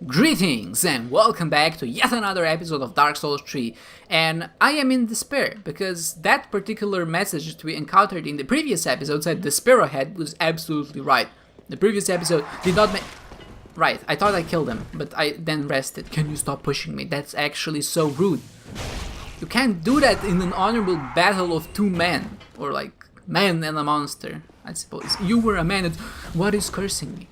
Greetings and welcome back to yet another episode of Dark Souls 3, and I am in despair because that particular message that we encountered in the previous episode said the Sparrow Head was absolutely right. The previous episode did not make... Right, I thought I killed him, but I then rested. Can you stop pushing me? That's actually so rude. You can't do that in an honorable battle of two men, or like, man and a monster, I suppose. You were a man and... What is cursing me?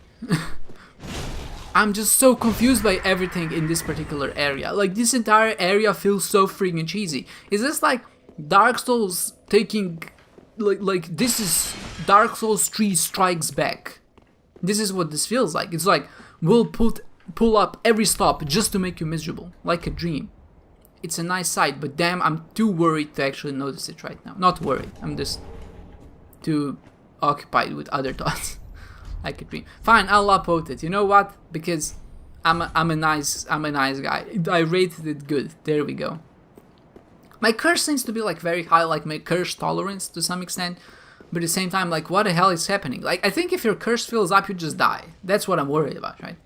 I'm just so confused by everything in this particular area. Like, this entire area feels so freaking cheesy. Is this like Dark Souls taking... Like this is Dark Souls 3 Strikes Back. This is what this feels like. It's like, we'll pull up every stop just to make you miserable. Like a dream. It's a nice sight, but damn, I'm too worried to actually notice it right now. Not worried, I'm just too occupied with other thoughts. Like a dream. Fine, I'll upvote it. You know what? Because I'm a nice guy. I rated it good. There we go. My curse seems to be like very high, like my curse tolerance to some extent. But at the same time, like, what the hell is happening? Like, I think if your curse fills up, you just die. That's what I'm worried about, right?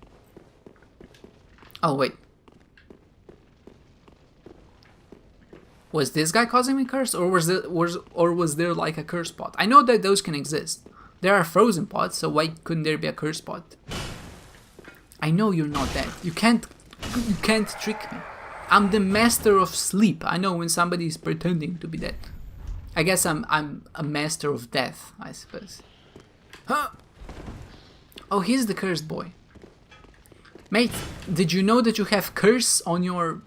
Oh wait. Was this guy causing me curse, or was there like a curse pot? I know that those can exist. There are frozen pots, so why couldn't there be a curse pot? I know you're not dead. You can't trick me. I'm the master of sleep. I know when somebody is pretending to be dead. I guess I'm a master of death, I suppose. Huh? Oh, he's the cursed boy. Mate, did you know that you have curse on your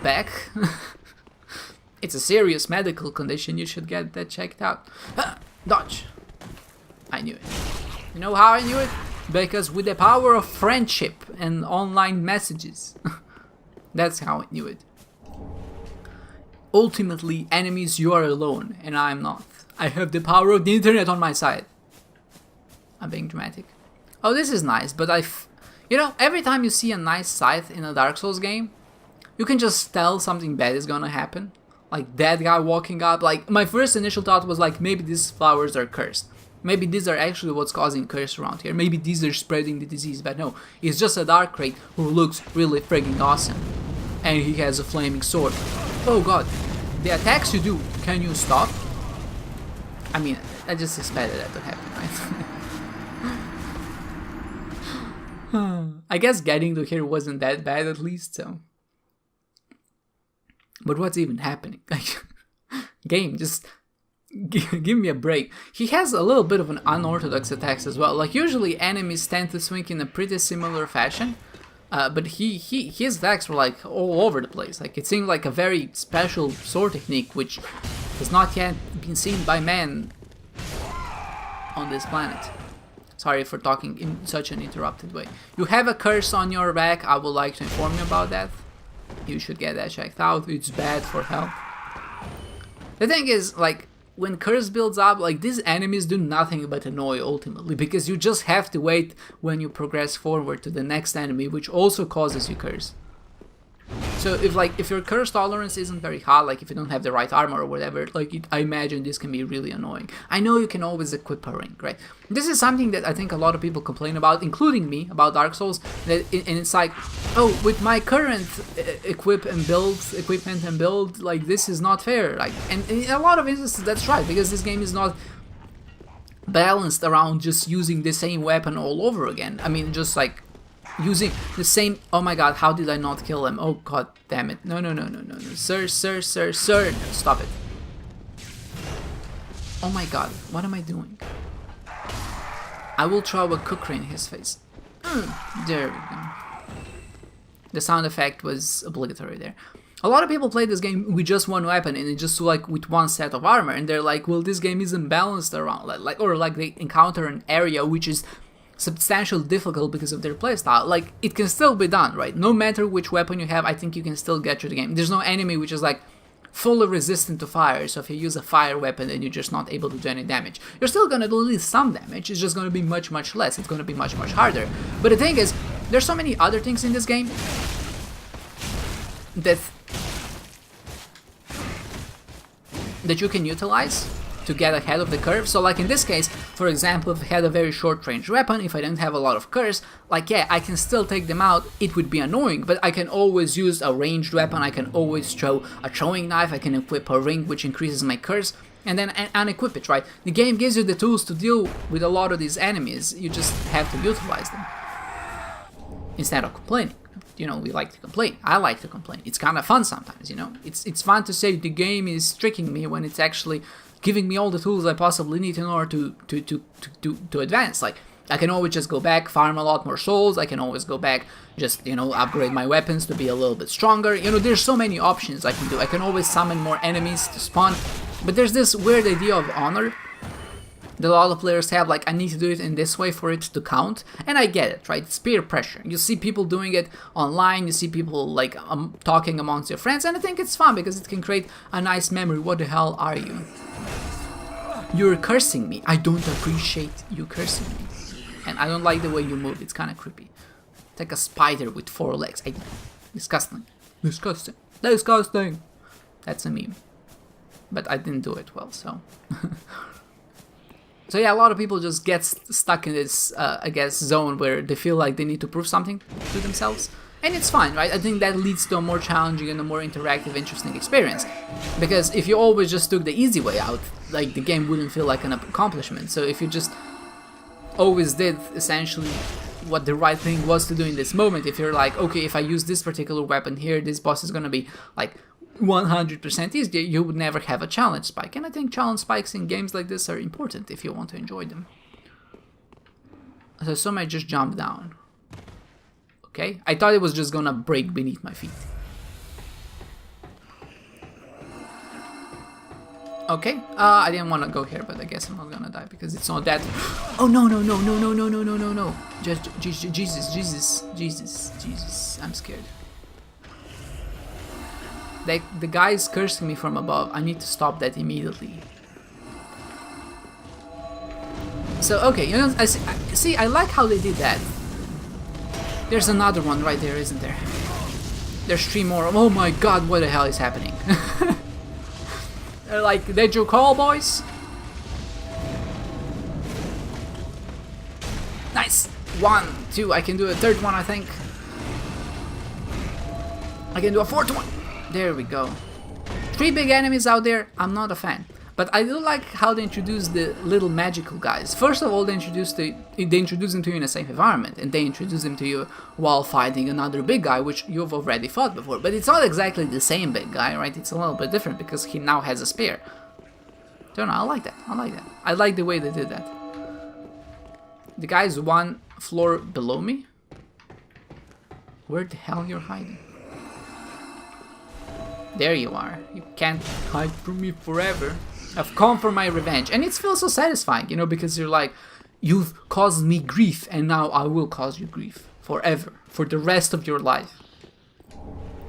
back? It's a serious medical condition, you should get that checked out. Dodge. I knew it. You know how I knew it? Because with the power of friendship and online messages. That's how I knew it. Ultimately, enemies, you are alone, and I am not. I have the power of the internet on my side. I'm being dramatic. Oh, this is nice, but you know, every time you see a nice sight in a Dark Souls game, you can just tell something bad is gonna happen. Like that guy walking up, like my first initial thought was like, maybe these flowers are cursed. Maybe these are actually what's causing curse around here. Maybe these are spreading the disease, but no. It's just a dark crate who looks really frigging awesome. And he has a flaming sword. Oh god. The attacks you do, can you stop? I mean, I just expected that to happen, right? I guess getting to here wasn't that bad at least, so... But what's even happening? Like, game, just give me a break. He has a little bit of an unorthodox attacks as well. Like, usually enemies tend to swing in a pretty similar fashion. But his attacks were like all over the place. Like, it seemed like a very special sword technique, which has not yet been seen by man on this planet. Sorry for talking in such an interrupted way. You have a curse on your back. I would like to inform you about that. You should get that checked out. It's bad for health. The thing is, like, when curse builds up, like, these enemies do nothing but annoy ultimately, because you just have to wait when you progress forward to the next enemy, which also causes you curse. So if your curse tolerance isn't very high, like if you don't have the right armor or whatever, like I imagine this can be really annoying. I know you can always equip a ring, right? This is something that I think a lot of people complain about, including me, about Dark Souls. And it's like, oh, with my current equipment and build, like this is not fair. Like, and in a lot of instances that's right, because this game is not balanced around just using the same weapon all over again. I mean, just like using the same... Oh my god, how did I not kill him? Oh god damn it. No. Sir. No, stop it. Oh my god, what am I doing? I will throw a cookery in his face. There we go. The sound effect was obligatory there. A lot of people play this game with just one weapon and just like with one set of armor, and they're like, well, this game isn't balanced around, or like they encounter an area which is substantially difficult because of their playstyle. Like, it can still be done, right? No matter which weapon you have, I think you can still get through the game. There's no enemy which is like fully resistant to fire, so if you use a fire weapon then you're just not able to do any damage. You're still gonna do at least some damage, it's just gonna be much less, it's gonna be much harder. But the thing is, there's so many other things in this game that you can utilize to get ahead of the curve. So like in this case, For example, if I had a very short range weapon, if I didn't have a lot of curse, like yeah, I can still take them out, it would be annoying, but I can always use a ranged weapon, I can always throw a throwing knife, I can equip a ring which increases my curse, and then unequip it, right? The game gives you the tools to deal with a lot of these enemies, you just have to utilize them. Instead of complaining. You know, we like to complain. I like to complain. It's kind of fun sometimes, you know? It's fun to say the game is tricking me when it's actually giving me all the tools I possibly need in order to advance. Like, I can always just go back, farm a lot more souls, I can always go back, just, you know, upgrade my weapons to be a little bit stronger. You know, there's so many options I can do. I can always summon more enemies to spawn. But there's this weird idea of honor that a lot of players have, like, I need to do it in this way for it to count, and I get it, right? It's peer pressure. You see people doing it online, you see people, like, talking amongst your friends, and I think it's fun because it can create a nice memory. What the hell are you? You're cursing me. I don't appreciate you cursing me. And I don't like the way you move, it's kind of creepy. It's like a spider with 4 legs. Disgusting. Disgusting. Disgusting. That's a meme. But I didn't do it well, so... So yeah, a lot of people just get stuck in this, I guess, zone where they feel like they need to prove something to themselves. And it's fine, right? I think that leads to a more challenging and a more interactive, interesting experience. Because if you always just took the easy way out, like, the game wouldn't feel like an accomplishment. So if you just always did, essentially, what the right thing was to do in this moment, if you're like, okay, if I use this particular weapon here, this boss is gonna be, like, 100% easier, you would never have a challenge spike. And I think challenge spikes in games like this are important if you want to enjoy them. So some might just jump down. Okay, I thought it was just gonna break beneath my feet. Okay, I didn't want to go here, but I guess I'm not gonna die because it's not that. Oh no no no no no no no no no no! Just Jesus! I'm scared. The guy is cursing me from above. I need to stop that immediately. So okay, you know, I like how they did that. There's another one right there, isn't there? There's 3 more. Oh my god, what the hell is happening? They're like, did you call, boys? Nice! 1, 2, I can do a 3rd one, I think. I can do a 4th one. There we go. 3 big enemies out there, I'm not a fan. But I do like how they introduce the little magical guys. First of all, they introduce them to you in a safe environment, and they introduce them to you while fighting another big guy, which you've already fought before. But it's not exactly the same big guy, right? It's a little bit different because he now has a spear. Don't know, I like that. I like that. I like the way they did that. The guy's 1 floor below me. Where the hell you're hiding? There you are. You can't hide from me forever. I've come for my revenge. And it feels so satisfying, you know, because you're like, you've caused me grief, and now I will cause you grief. Forever. For the rest of your life.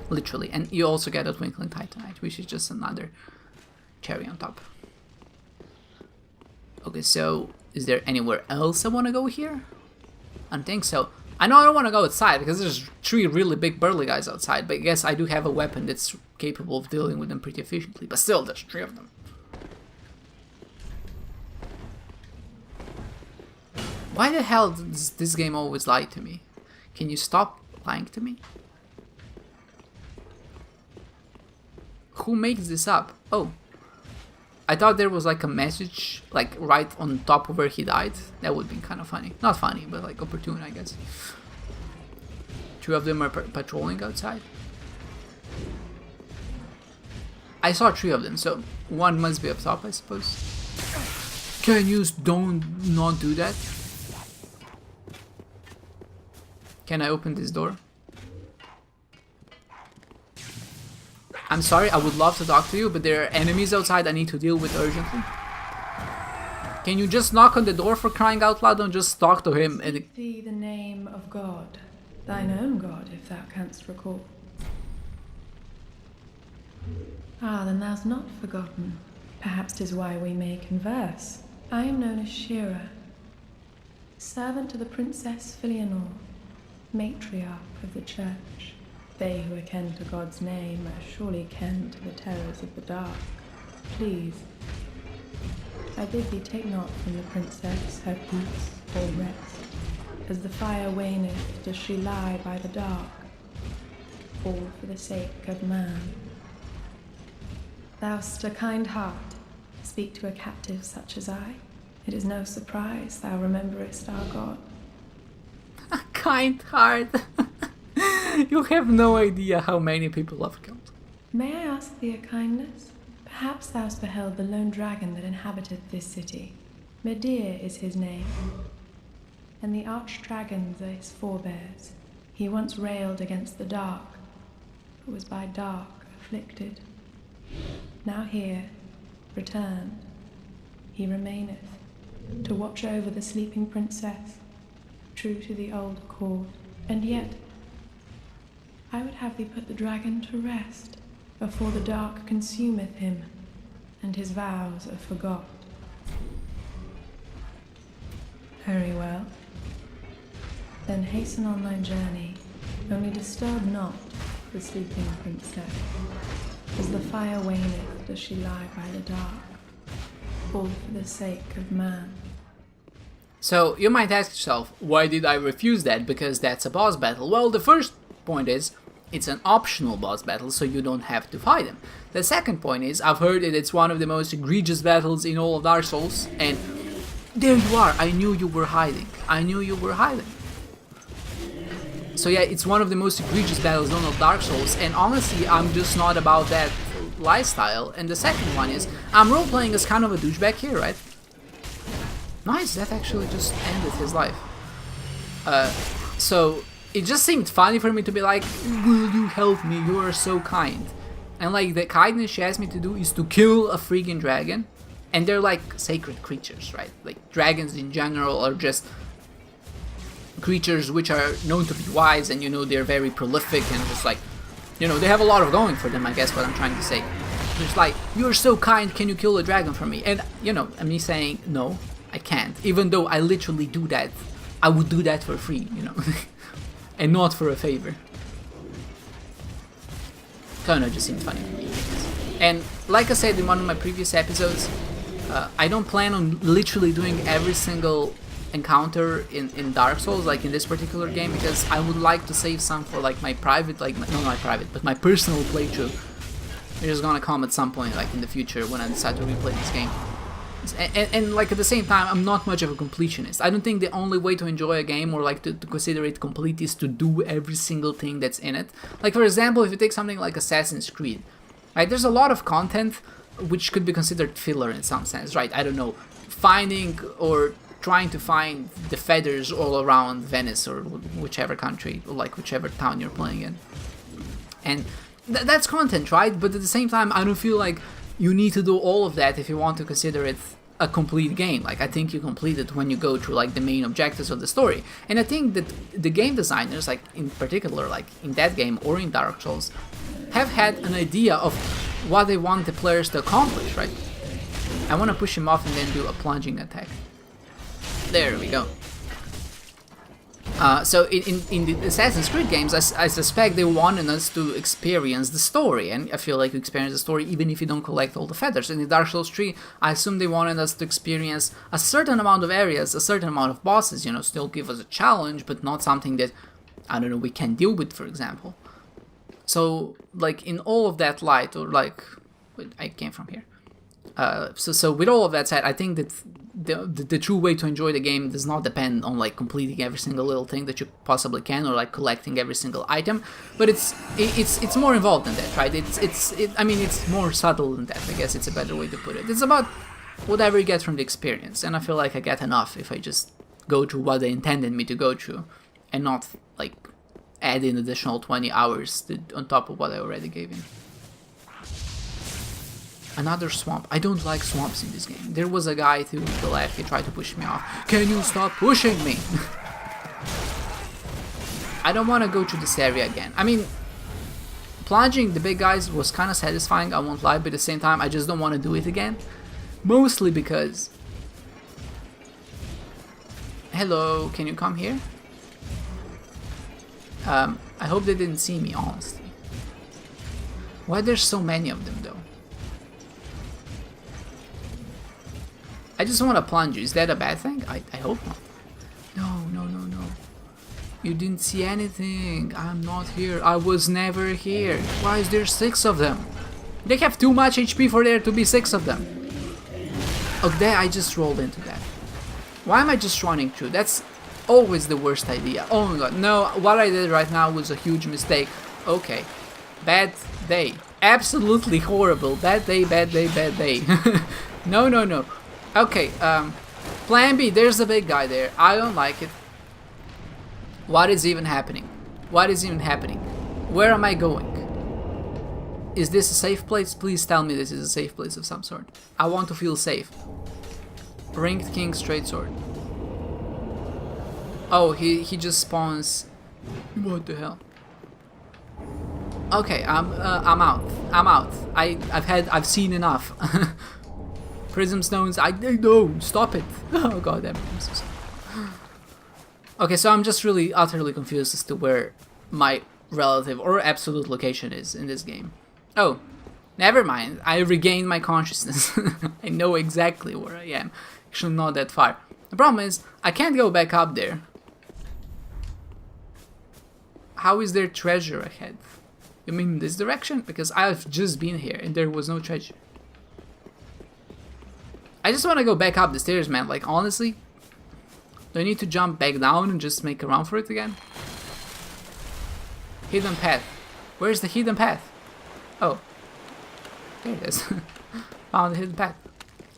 Literally. And you also get a Twinkling Titanite, which is just another cherry on top. Okay, so is there anywhere else I want to go here? I don't think so. I know I don't want to go outside because there's 3 really big burly guys outside, but I guess I do have a weapon that's capable of dealing with them pretty efficiently, but still, there's 3 of them. Why the hell does this game always lie to me? Can you stop lying to me? Who makes this up? Oh. I thought there was like a message, like right on top of where he died. That would be kind of funny. Not funny, but like opportune, I guess. 2 of them are patrolling outside. I saw 3 of them, so 1 must be up top, I suppose. Can you not do that? Can I open this door? I'm sorry, I would love to talk to you, but there are enemies outside I need to deal with urgently. Can you just knock on the door, for crying out loud? Don't just talk to him and... Thee the name of God, thine own God, if thou canst recall. Ah, then thou'st not forgotten. Perhaps 'tis why we may converse. I am known as Shira, servant to the Princess Filianor, matriarch of the Church. They who are ken to God's name are surely ken to the terrors of the dark. Please, I bid thee take not from the princess her peace or rest. As the fire waneth, does she lie by the dark, all for the sake of man. Thou'st a kind heart, speak to a captive such as I. It is no surprise thou rememberest our God. A kind heart. You have no idea how many people I've killed. May I ask thee a kindness? Perhaps thou'st beheld the lone dragon that inhabiteth this city. Medir is his name, and the arch-dragons are his forebears. He once railed against the dark, but was by dark afflicted. Now here, returned, he remaineth, to watch over the sleeping princess, true to the old accord. And yet, I would have thee put the dragon to rest, before the dark consumeth him, and his vows are forgot. Very well. Then hasten on thy journey, only disturb not the sleeping princess. As the fire waneth, does she lie by the dark, all for the sake of man. So you might ask yourself, why did I refuse that? Because that's a boss battle. Well, the first point is, it's an optional boss battle, so you don't have to fight him. The second point is, I've heard that it's one of the most egregious battles in all of Dark Souls, and there you are, I knew you were hiding. I knew you were hiding. So yeah, it's one of the most egregious battles in all of Dark Souls, and honestly, I'm just not about that lifestyle. And the second one is, I'm role-playing as kind of a douchebag here, right? Nice, that actually just ended his life. So it just seemed funny for me to be like, will you help me, you are so kind. And like, the kindness she asked me to do is to kill a freaking dragon. And they're like sacred creatures, right? Like, dragons in general are just creatures which are known to be wise, and you know, they're very prolific, and just like, you know, they have a lot of going for them, I guess what I'm trying to say. Just like, you're so kind, can you kill a dragon for me? And, you know, me saying, no, I can't. Even though I literally do that, I would do that for free, you know, and not for a favor. So, I don't know, it just seemed funny to me. And like I said in one of my previous episodes, I don't plan on literally doing every single encounter in Dark Souls, like in this particular game, because I would like to save some for like my private, like, not my private, but my personal playthrough, which is gonna come at some point, like in the future, when I decide to replay this game. And like, at the same time, I'm not much of a completionist. I don't think the only way to enjoy a game, or like to consider it complete, is to do every single thing that's in it. Like, for example, if you take something like Assassin's Creed, right, there's a lot of content which could be considered filler in some sense, right? I don't know, finding or trying to find the feathers all around Venice, or whichever country, or like whichever town you're playing in. And that's content, right? But at the same time, I don't feel like you need to do all of that if you want to consider it a complete game. Like, I think you complete it when you go through like the main objectives of the story. And I think that the game designers, like in particular, like in that game or in Dark Souls, have had an idea of what they want the players to accomplish, right? I want to push him off and then do a plunging attack. There we go. So in the Assassin's Creed games, I suspect they wanted us to experience the story, and I feel like you experience the story even if you don't collect all the feathers. In the Dark Souls 3, I assume they wanted us to experience a certain amount of areas, a certain amount of bosses, you know, still give us a challenge, but not something that, I don't know, we can deal with, for example. So, like, in all of that light, or like, wait, I came from here. So with all of that said, I think that the true way to enjoy the game does not depend on like completing every single little thing that you possibly can, or like collecting every single item, but it's more involved than that, right? I mean, it's more subtle than that, I guess it's a better way to put it. It's about whatever you get from the experience, and I feel like I get enough if I just go through what they intended me to go through, and not like add in additional 20 hours on top of what I already gave in. Another swamp. I don't like swamps in this game. There was a guy to the left, he tried to push me off. Can you stop pushing me? I don't want to go to this area again. I mean, plunging the big guys was kind of satisfying, I won't lie, but at the same time, I just don't want to do it again. Mostly because... Hello, can you come here? I hope they didn't see me, honestly. Why there's so many of them, though? I just want to plunge you. Is that a bad thing? I hope not. No, no, no, no. You didn't see anything. I'm not here. I was never here. Why is there 6 of them? They have too much HP for there to be 6 of them. Okay, I just rolled into that. Why am I just running through? That's always the worst idea. Oh my god. No, what I did right now was a huge mistake. Okay. Bad day. Absolutely horrible. Bad day, bad day, bad day. No, no, no. Okay, plan B. There's a big guy there. I don't like it. What is even happening? What is even happening? Where am I going? Is this a safe place? Please tell me this is a safe place of some sort. I want to feel safe. Ringed King Straight Sword. Oh, he just spawns. What the hell? Okay, I'm out. I'm out. I've seen enough. Prism stones. No, stop it. Oh god damn it. Okay, so I'm just really utterly confused as to where my relative or absolute location is in this game. Oh, never mind. I regained my consciousness. I know exactly where I am. Actually, not that far. The problem is, I can't go back up there. How is there treasure ahead? You mean this direction? Because I've just been here and there was no treasure. I just want to go back up the stairs, man. Like, honestly, do I need to jump back down and just make a run for it again? Hidden path. Where's the hidden path? Oh. There it is. Found the hidden path.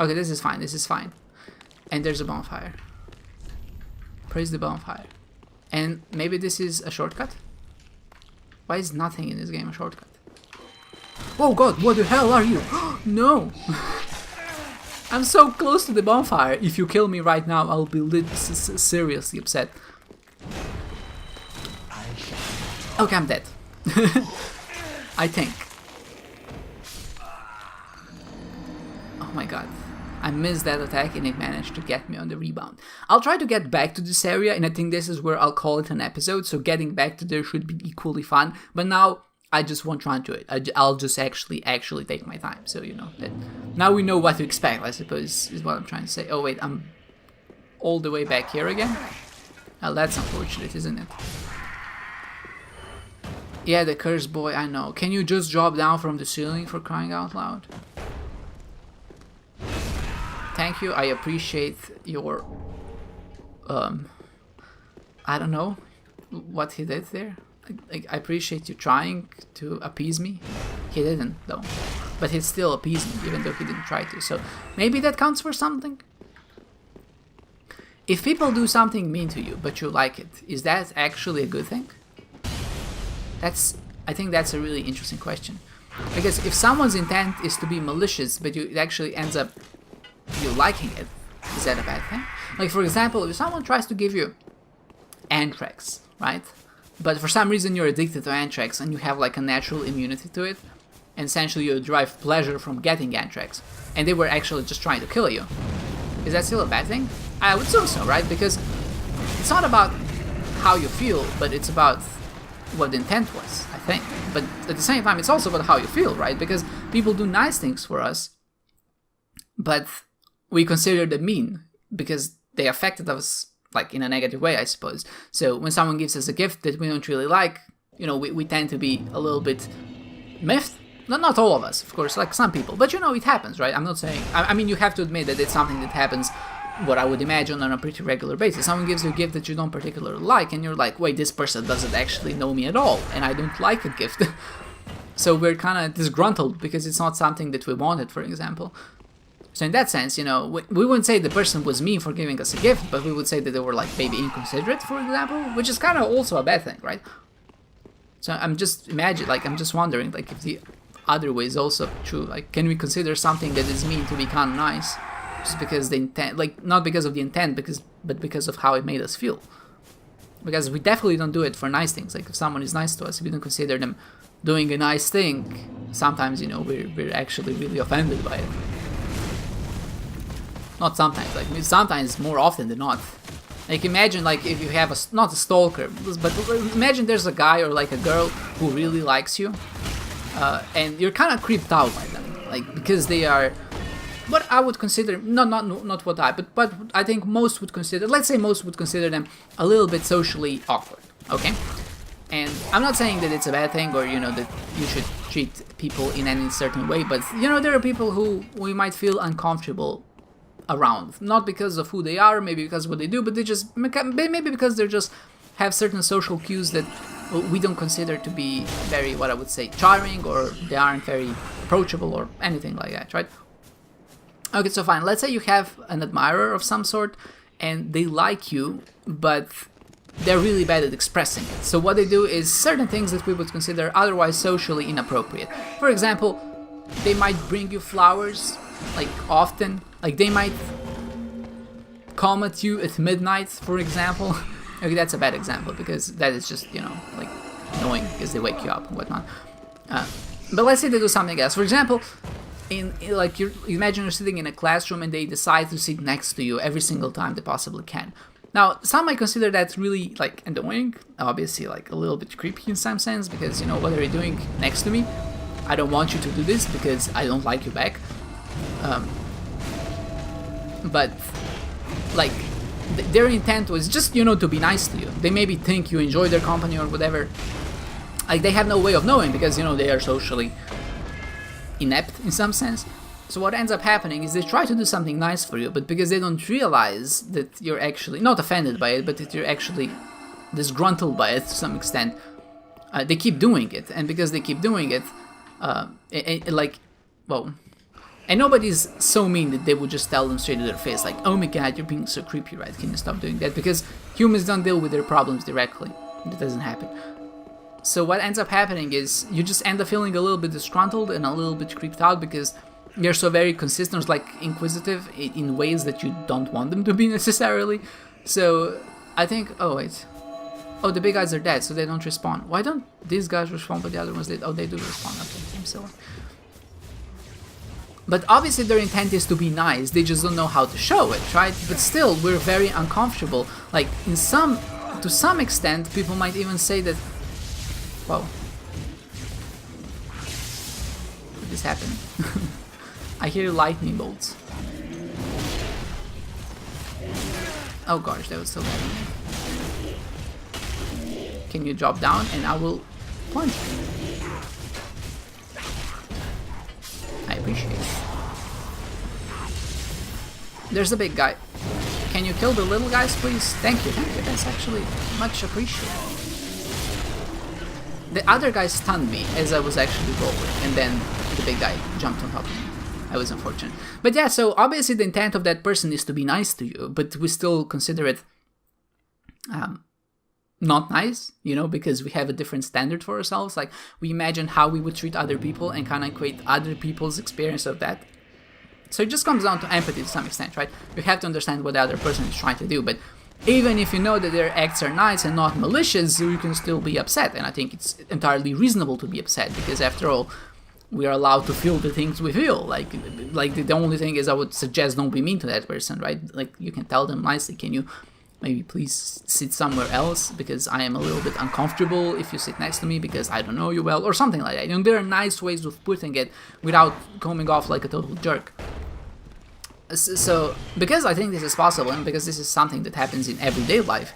Okay, this is fine. This is fine. And there's a bonfire. Praise the bonfire. And maybe this is a shortcut? Why is nothing in this game a shortcut? Oh god, what the hell are you? No! I'm so close to the bonfire. If you kill me right now, I'll be seriously upset. Okay, I'm dead. I think. Oh my god. I missed that attack and it managed to get me on the rebound. I'll try to get back to this area and I think this is where I'll call it an episode, so getting back to there should be equally fun, but now I just won't run to it. I'll just actually take my time, so you know, that now we know what to expect, I suppose, is what I'm trying to say. Oh wait, I'm all the way back here again? Well, that's unfortunate, isn't it? Yeah, the cursed boy, I know. Can you just drop down from the ceiling, for crying out loud? Thank you, I appreciate your, I don't know what he did there. I appreciate you trying to appease me. He didn't, though. But he still appeased me, even though he didn't try to. So maybe that counts for something? If people do something mean to you, but you like it, is that actually a good thing? I think that's a really interesting question. Because if someone's intent is to be malicious, but it actually ends up you liking it, is that a bad thing? Like, for example, if someone tries to give you anthrax, right? But for some reason you're addicted to anthrax and you have like a natural immunity to it, and essentially you derive pleasure from getting anthrax, and they were actually just trying to kill you, is that still a bad thing? I would assume so, right? Because it's not about how you feel, but it's about what the intent was, I think. But at the same time, it's also about how you feel, right? Because people do nice things for us, but we consider them mean because they affected us like in a negative way, I suppose. So when someone gives us a gift that we don't really like, you know, we tend to be a little bit miffed. Not all of us, of course, like some people, but you know, it happens, right? I'm not saying, I mean, you have to admit that it's something that happens, what I would imagine, on a pretty regular basis. Someone gives you a gift that you don't particularly like, and you're like, wait, this person doesn't actually know me at all, and I don't like a gift. So we're kind of disgruntled because it's not something that we wanted, for example. So in that sense, you know, we wouldn't say the person was mean for giving us a gift, but we would say that they were like maybe inconsiderate, for example, which is kind of also a bad thing, right? So I'm just wondering, like, if the other way is also true. Like, can we consider something that is mean to be kind of nice, just because the intent, like, not because of the intent, but because of how it made us feel? Because we definitely don't do it for nice things. Like, if someone is nice to us, we don't consider them doing a nice thing. Sometimes, you know, we're actually really offended by it. Not sometimes, like, sometimes more often than not. Like, imagine, like, if you have not a stalker, but imagine there's a guy or like a girl who really likes you, and you're kind of creeped out by them, like, because they are what I would consider, not what I, but I think most would consider, let's say most would consider them a little bit socially awkward, okay? And I'm not saying that it's a bad thing, or, you know, that you should treat people in any certain way, but, you know, there are people who we might feel uncomfortable around, not because of who they are, maybe because of what they do, but they just, maybe because they just have certain social cues that we don't consider to be very, what I would say, charming, or they aren't very approachable, or anything like that, right? Okay, so fine, let's say you have an admirer of some sort, and they like you, but they're really bad at expressing it. So what they do is certain things that we would consider otherwise socially inappropriate. For example, they might bring you flowers, like, often. Like, they might come at you at midnight, for example. Okay, that's a bad example, because that is just, you know, like, annoying, because they wake you up and whatnot. But let's say they do something else. For example, like, imagine you're sitting in a classroom and they decide to sit next to you every single time they possibly can. Now, some might consider that really, like, annoying, obviously, like, a little bit creepy in some sense, because, you know, what are you doing next to me? I don't want you to do this because I don't like you back. But, like, their intent was just, you know, to be nice to you. They maybe think you enjoy their company or whatever. Like, they have no way of knowing because, you know, they are socially inept in some sense. So what ends up happening is they try to do something nice for you, but because they don't realize that you're actually not offended by it, but that you're actually disgruntled by it to some extent, they keep doing it. And because they keep doing it, like, well, and nobody's so mean that they would just tell them straight to their face, like, oh my god, you're being so creepy, right? Can you stop doing that? Because humans don't deal with their problems directly. It doesn't happen. So what ends up happening is you just end up feeling a little bit disgruntled and a little bit creeped out because they're so very consistent, like inquisitive in ways that you don't want them to be necessarily. So I think, oh wait, oh, the big guys are dead, so they don't respawn. Why don't these guys respawn but the other ones did? Oh, they do respawn. Okay, I'm silly. But obviously their intent is to be nice, they just don't know how to show it, right? But still, we're very uncomfortable. Like, to some extent, people might even say that, whoa, what is happening? I hear lightning bolts. Oh gosh, that was so bad. Can you drop down and I will punch you? I appreciate it. There's a big guy. Can you kill the little guys, please? Thank you, thank you. That's actually much appreciated. The other guy stunned me as I was actually rolling, and then the big guy jumped on top of me. That was unfortunate. But yeah, so obviously the intent of that person is to be nice to you, but we still consider it not nice, you know, because we have a different standard for ourselves. Like, we imagine how we would treat other people and kind of equate other people's experience of that. So it just comes down to empathy to some extent, right? You have to understand what the other person is trying to do, but even if you know that their acts are nice and not malicious, you can still be upset, and I think it's entirely reasonable to be upset, because after all, we are allowed to feel the things we feel. Like the only thing is I would suggest don't be mean to that person, right? Like, you can tell them nicely, can you maybe please sit somewhere else because I am a little bit uncomfortable if you sit next to me because I don't know you well, or something like that. You know, there are nice ways of putting it without coming off like a total jerk. So, because I think this is possible, and because this is something that happens in everyday life,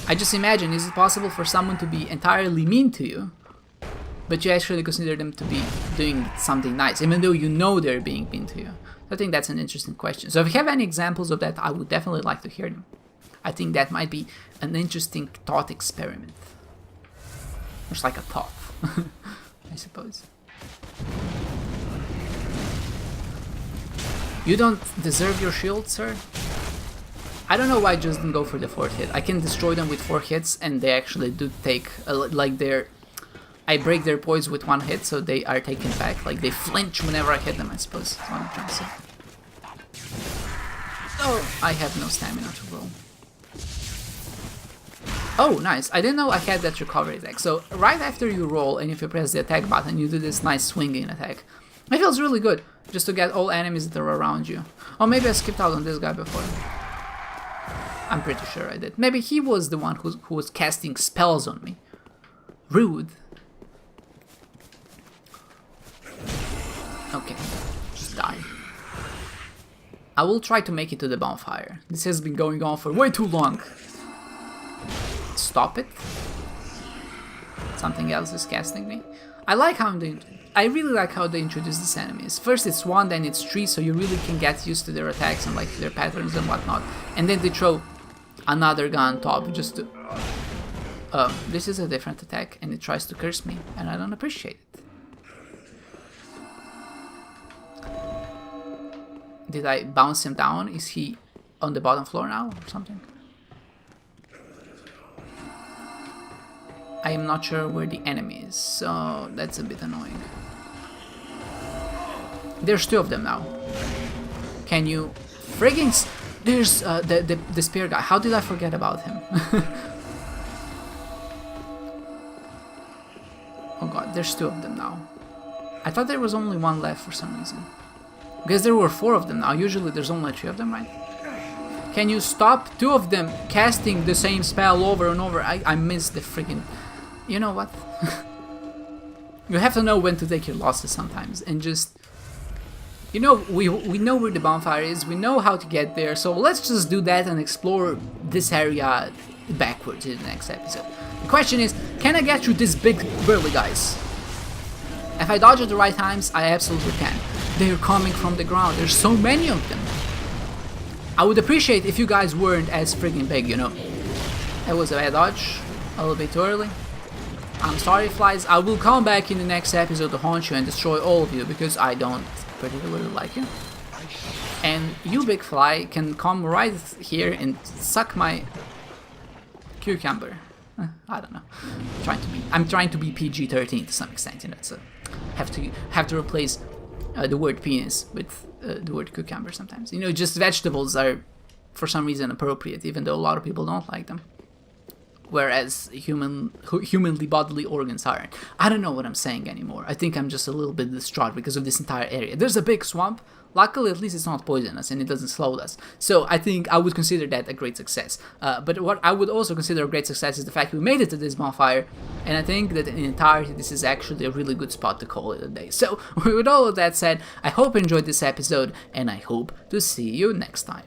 I just imagine, is it possible for someone to be entirely mean to you, but you actually consider them to be doing something nice, even though you know they're being mean to you? I think that's an interesting question. So if you have any examples of that, I would definitely like to hear them. I think that might be an interesting thought experiment. It's like a thought, I suppose. You don't deserve your shield, sir? I don't know why I just didn't go for the 4th hit. I can destroy them with 4 hits, and they actually do take, like, I break their poise with 1 hit, so they are taken back. Like, they flinch whenever I hit them, I suppose. That's what I'm trying to say. Oh, I have no stamina to roll. Oh, nice. I didn't know I had that recovery attack. So, right after you roll, and if you press the attack button, you do this nice swinging attack. It feels really good, just to get all enemies that are around you. Or maybe I skipped out on this guy before. I'm pretty sure I did. Maybe he was the one who was casting spells on me. Rude. Okay, just die. I will try to make it to the bonfire. This has been going on for way too long. Stop it. Something else is casting me. I really like how they introduce these enemies. First it's 1, then it's 3, so you really can get used to their attacks and like their patterns and whatnot. And then they throw another gun on top just to... this is a different attack and it tries to curse me and I don't appreciate it. Did I bounce him down? Is he on the bottom floor now or something? I am not sure where the enemy is, so that's a bit annoying. There's 2 of them now. Can you friggin... There's the spear guy. How did I forget about him? Oh god, there's 2 of them now. I thought there was only 1 left for some reason. Because there were 4 of them now. Usually there's only 3 of them, right? Can you stop 2 of them casting the same spell over and over? I missed the freaking... You know what? You have to know when to take your losses sometimes and just... You know, we know where the bonfire is, we know how to get there, so let's just do that and explore this area backwards in the next episode. The question is, can I get through these big burly guys? If I dodge at the right times, I absolutely can. They're coming from the ground, there's so many of them. I would appreciate if you guys weren't as friggin' big, you know. That was a bad dodge, a little bit too early. I'm sorry, flies. I will come back in the next episode to haunt you and destroy all of you because I don't particularly like you. And you, big fly, can come right here and suck my cucumber. I don't know. I'm trying to be PG-13 to some extent, you know. So have to replace the word penis with the word cucumber sometimes. You know, just vegetables are for some reason appropriate, even though a lot of people don't like them. Whereas humanly bodily organs aren't. I don't know what I'm saying anymore. I think I'm just a little bit distraught because of this entire area. There's a big swamp. Luckily, at least it's not poisonous and it doesn't slow us. So I think I would consider that a great success. But what I would also consider a great success is the fact we made it to this bonfire. And I think that in entirety, this is actually a really good spot to call it a day. So with all of that said, I hope you enjoyed this episode and I hope to see you next time.